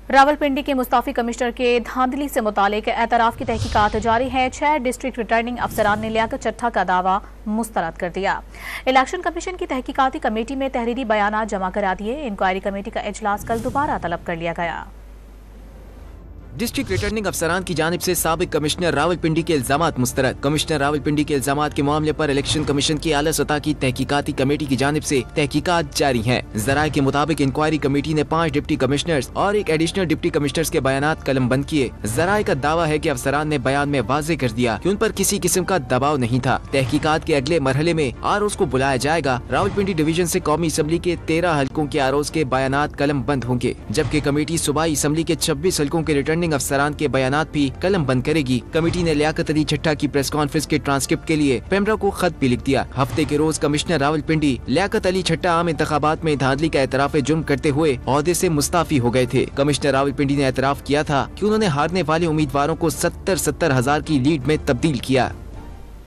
रावलपिंडी के मुस्ताफी कमिश्नर के धांधली से मुतालिक एतराफ की तहकीकात जारी है। 6 डिस्ट्रिक्ट रिटर्निंग अफसरान ने लियाकत चट्टा का दावा मुस्तरद कर दिया। इलेक्शन कमीशन की तहकीकाती कमेटी में तहरीरी बयानात जमा करा दिए। इंक्वायरी कमेटी का इजलास कल दोबारा तलब कर लिया गया। डिस्ट्रिक्ट रिटर्निंग अफसरान की जानिब से साबिक कमिश्नर रावलपिंडी के इल्जामात मुस्तरद। कमिश्नर रावलपिंडी के इल्जामात के मामले पर इलेक्शन कमीशन की आला सतह की तहकीकाती कमेटी की जानिब से तहकीकात जारी है। जराये के मुताबिक इंक्वायरी कमेटी ने 5 डिप्टी कमिश्नर्स और एक एडिशनल डिप्टी कमिश्नर्स के बयानात कलमबंद किए। जराये का दावा है कि अफसरान ने बयान में वाजे कर दिया कि उन पर किसी किस्म का दबाव नहीं था। तहकीकात के अगले मरहले में आरोज को बुलाया जाएगा। रावलपिंडी डिवीजन से कौमी असम्बली के 13 हल्कों के आरोज के बयानात कलमबंद होंगे, जबकि कमेटी सूबाई असम्बली के 26 हल्कों के रिटर्निंग अफसरान के बयानात भी कलम बंद करेगी। कमेटी ने लियाकत अली चट्टा की प्रेस कॉन्फ्रेंस के ट्रांसक्रिप्ट के लिए पेमरा को खत भी लिख दिया। हफ्ते के रोज कमिश्नर रावलपिंडी लियाकत अली चट्टा आम इंतखाबात में धांधली का एतराफ जुर्म करते हुए ओहदे से मुस्ताफी हो गए थे। कमिश्नर रावलपिंडी ने एतराफ किया था कि उन्होंने हारने वाले उम्मीदवारों को 70,000 की लीड में तब्दील किया।